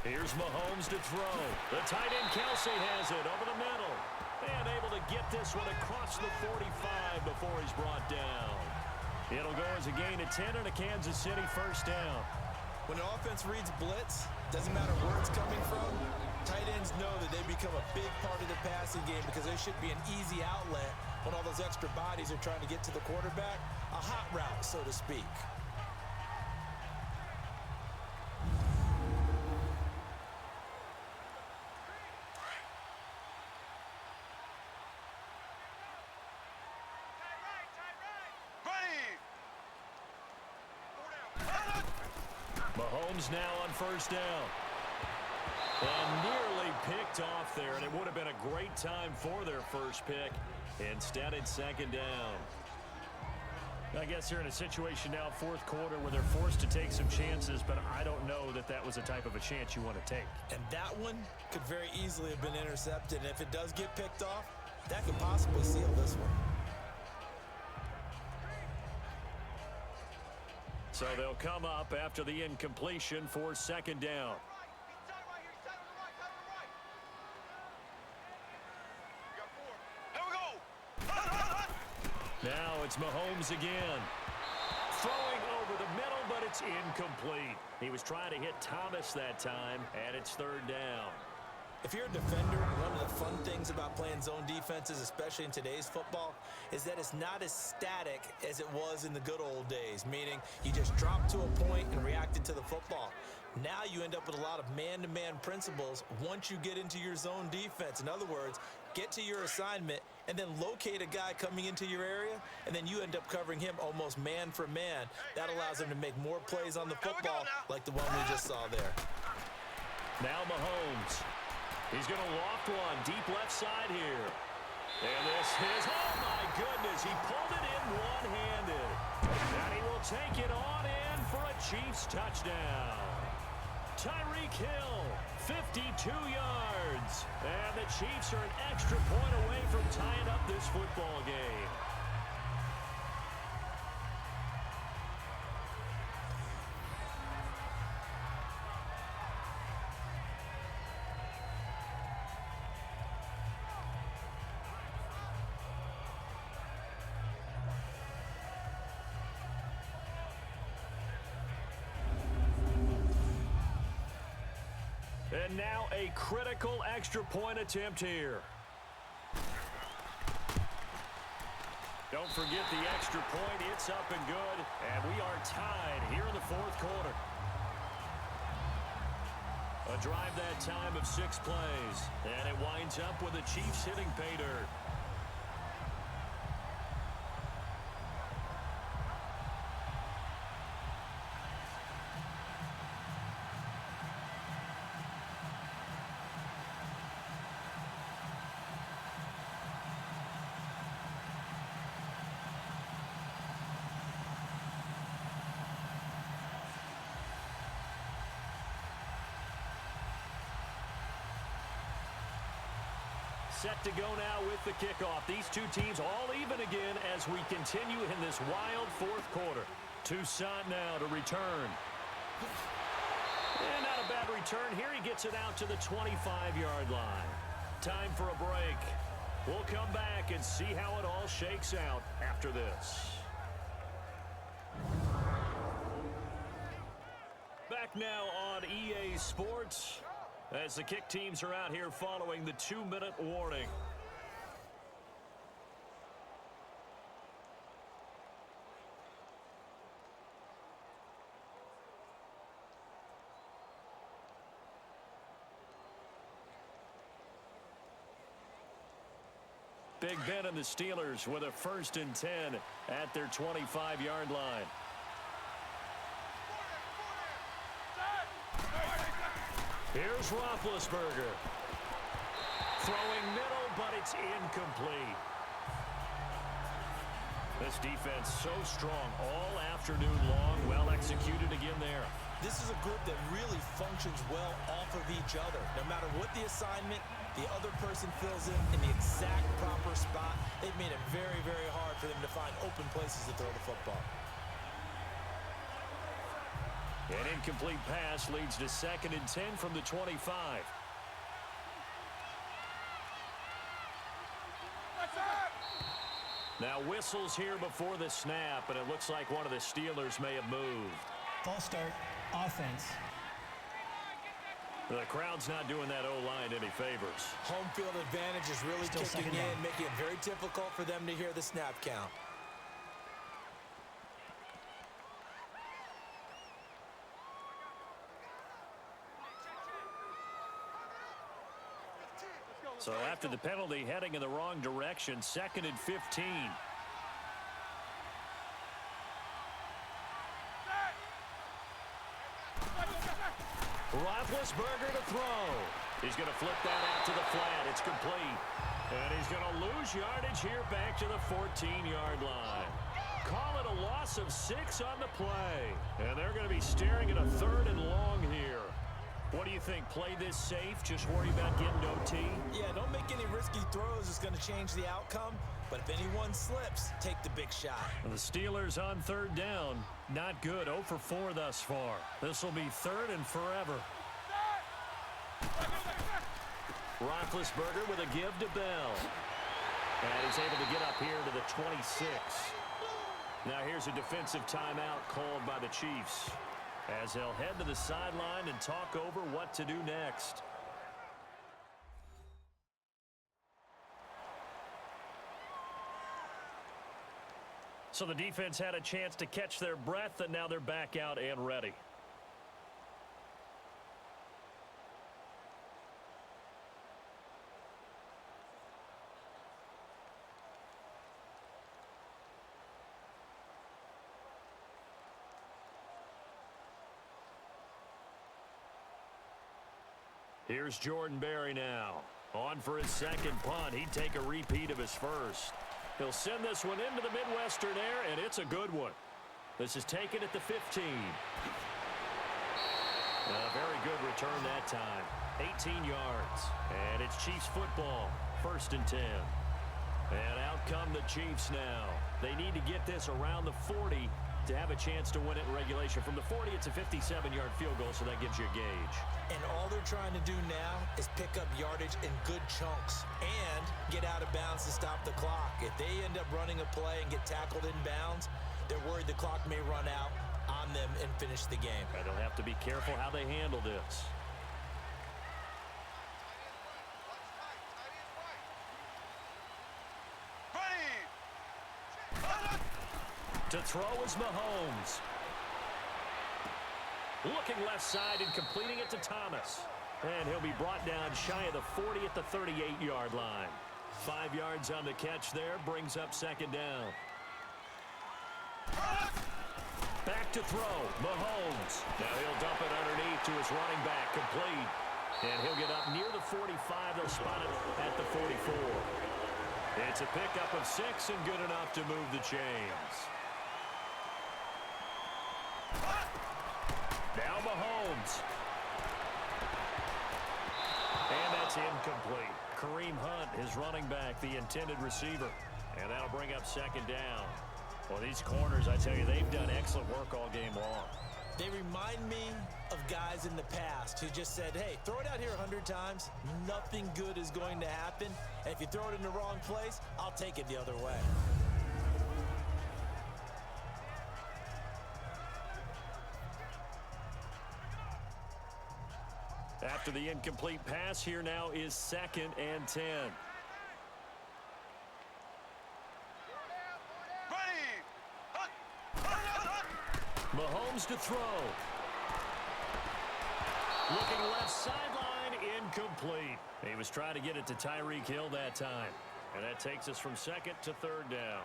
Here's Mahomes to throw. The tight end Kelce has it over the middle. And able to get this one across the 45 before he's brought down. It'll go as a gain of 10 and a Kansas City 1st down. When an offense reads blitz, doesn't matter where it's coming from, tight ends know that they become a big part of the passing game because there should be an easy outlet when all those extra bodies are trying to get to the quarterback. A hot route, so to speak. Mahomes now on 1st down. And nearly picked off there, and it would have been a great time for their first pick. Instead, it's 2nd down. I guess they're in a situation now, 4th quarter, where they're forced to take some chances, but I don't know that that was the type of a chance you want to take. And that one could very easily have been intercepted, and if it does get picked off, that could possibly seal this one. So they'll come up after the incompletion for 2nd down. Now it's Mahomes again. Throwing over the middle, but it's incomplete. He was trying to hit Thomas that time, and it's 3rd down. If you're a defender, one of the fun things about playing zone defenses, especially in today's football, is that it's not as static as it was in the good old days, meaning you just drop to a point and reacted to the football. Now you end up with a lot of man-to-man principles once you get into your zone defense. In other words, get to your assignment and then locate a guy coming into your area, and then you end up covering him almost man for man. That allows him to make more plays on the football like the one we just saw there. Now Mahomes. He's going to loft one deep left side here. And this is, oh my goodness, he pulled it in one-handed. And he will take it on in for a Chiefs touchdown. Tyreek Hill, 52 yards. And the Chiefs are an extra point away from tying up this football game. And now a critical extra point attempt here. Don't forget the extra point. It's up and good. And we are tied here in the fourth quarter. A drive that time of 6 plays. And it winds up with the Chiefs hitting pay dirt. Set to go now with the kickoff. These two teams all even again as we continue in this wild fourth quarter. Toussaint now to return. And not a bad return here. He gets it out to the 25-yard line. Time for a break. We'll come back and see how it all shakes out after this. Back now on EA Sports, as the kick teams are out here following the 2-minute warning. Big Ben and the Steelers with a 1st and 10 at their 25-yard line. Here's Roethlisberger. Throwing middle, but it's incomplete. This defense so strong all afternoon long. Well executed again there. This is a group that really functions well off of each other. No matter what the assignment, the other person fills in the exact proper spot. They've made it very, very hard for them to find open places to throw the football. An incomplete pass leads to 2nd and 10 from the 25. Now whistles here before the snap, and it looks like one of the Steelers may have moved. False start, offense. The crowd's not doing that O-line any favors. Home field advantage is really kicking in, making it very difficult for them to hear the snap count. So after the penalty, heading in the wrong direction, 2nd and 15. Roethlisberger to throw. He's going to flip that out to the flat. It's complete. And he's going to lose yardage here back to the 14-yard line. Call it a loss of 6 on the play. And they're going to be staring at a 3rd and long here. What do you think? Play this safe? Just worry about getting OT? Yeah, don't make any risky throws. It's going to change the outcome. But if anyone slips, take the big shot. The Steelers on 3rd down. Not good. 0 for 4 thus far. This will be 3rd and forever. Roethlisberger with a give to Bell. And he's able to get up here to the 26. Now here's a defensive timeout called by the Chiefs, as they'll head to the sideline and talk over what to do next. So the defense had a chance to catch their breath, and now they're back out and ready. Here's Jordan Berry now. On for his second punt. He'd take a repeat of his first. He'll send this one into the Midwestern air, and it's a good one. This is taken at the 15. A very good return that time. 18 yards. And it's Chiefs football. 1st and 10. And out come the Chiefs now. They need to get this around the 40 to have a chance to win it in regulation. From the 40, it's a 57-yard field goal, so that gives you a gauge. And all they're trying to do now is pick up yardage in good chunks and get out of bounds to stop the clock. If they end up running a play and get tackled in bounds, they're worried the clock may run out on them and finish the game. And they'll have to be careful how they handle this. To throw is Mahomes. Looking left side and completing it to Thomas. And he'll be brought down shy of the 40 at the 38-yard line. 5 yards on the catch there, brings up 2nd down. Back to throw, Mahomes. Now he'll dump it underneath to his running back, complete. And he'll get up near the 45. They'll spot it at the 44. It's a pickup of 6 and good enough to move the chains. Now Mahomes. And that's incomplete. Kareem Hunt, his running back, the intended receiver. And that'll bring up 2nd down. Well, these corners, I tell you, they've done excellent work all game long. They remind me of guys in the past who just said, hey, throw it out here 100 times. Nothing good is going to happen. And if you throw it in the wrong place, I'll take it the other way. After the incomplete pass, here now is 2nd and 10. Mahomes to throw. Looking left sideline, incomplete. He was trying to get it to Tyreek Hill that time. And that takes us from 2nd to 3rd down.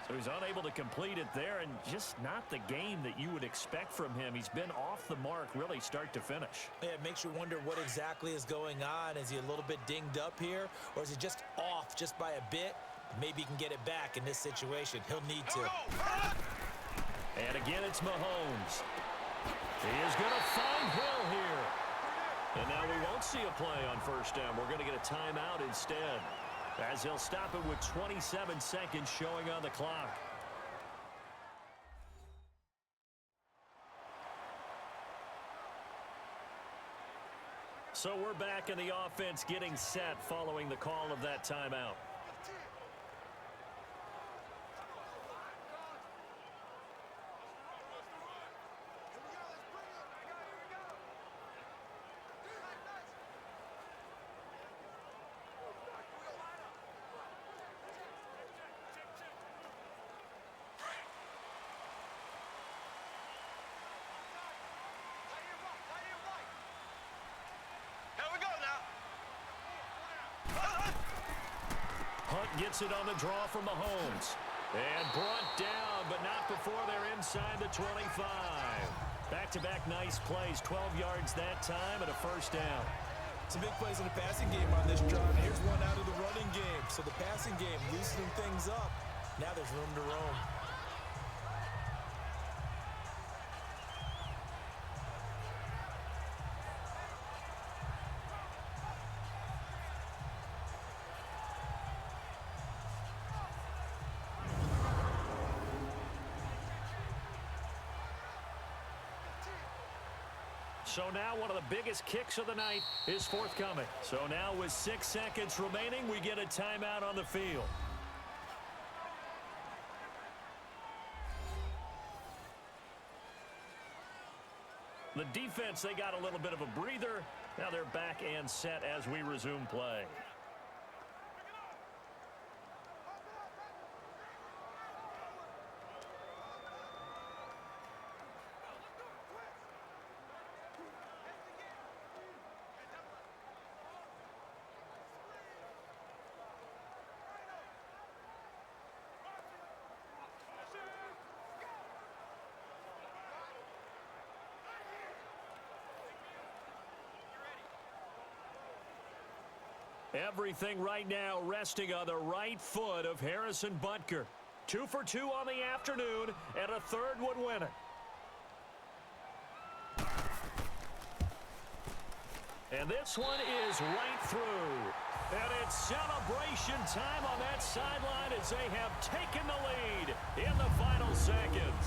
So he's unable to complete it there, and just not the game that you would expect from him. He's been off the mark really start to finish. Yeah, it makes you wonder what exactly is going on. Is he a little bit dinged up here, or is he just off just by a bit? Maybe he can get it back in this situation. He'll need to. And again, it's Mahomes. He is going to find Hill here. And now we won't see a play on 1st down. We're going to get a timeout instead, as he'll stop it with 27 seconds showing on the clock. So we're back in the offense getting set following the call of that timeout. Gets it on the draw from Mahomes. And brought down, but not before they're inside the 25. Back-to-back nice plays, 12 yards that time and a 1st down. Some big plays in the passing game on this drive. Here's one out of the running game. So the passing game loosening things up. Now there's room to roam. So now one of the biggest kicks of the night is forthcoming. So now with 6 seconds remaining, we get a timeout on the field. The defense, they got a little bit of a breather. Now they're back and set as we resume play. Everything right now resting on the right foot of Harrison Butker. 2 for 2 on the afternoon, and a third would win it. And this one is right through. And it's celebration time on that sideline as they have taken the lead in the final seconds.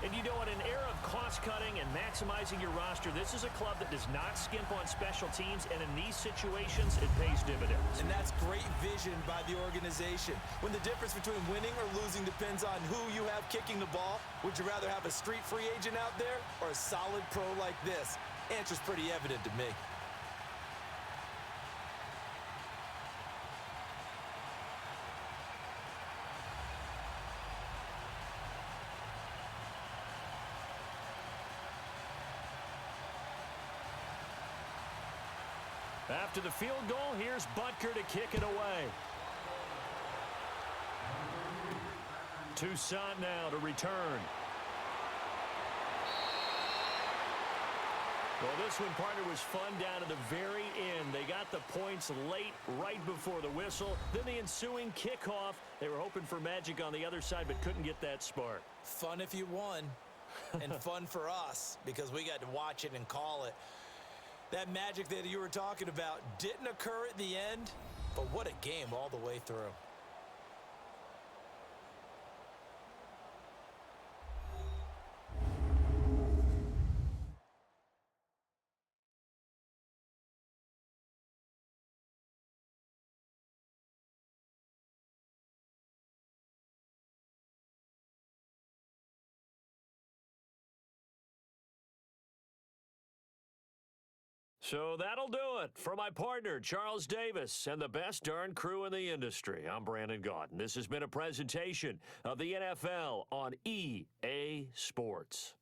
And you know, in an era of cost-cutting and maximizing your roster, this is a club that does not skimp on special teams, and in these situations, it pays dividends. And that's great vision by the organization. When the difference between winning or losing depends on who you have kicking the ball, would you rather have a street free agent out there or a solid pro like this? Answer's pretty evident to me. After the field goal, here's Butker to kick it away. Toussaint now to return. Well, this one, partner, was fun down to the very end. They got the points late, right before the whistle. Then the ensuing kickoff. They were hoping for magic on the other side, but couldn't get that spark. Fun if you won, and fun for us, because we got to watch it and call it. That magic that you were talking about didn't occur at the end, but what a game all the way through. So that'll do it for my partner, Charles Davis, and the best darn crew in the industry. I'm Brandon Gaudin. This has been a presentation of the NFL on EA Sports.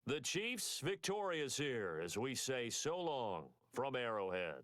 The Chiefs victorious here as we say so long from Arrowhead.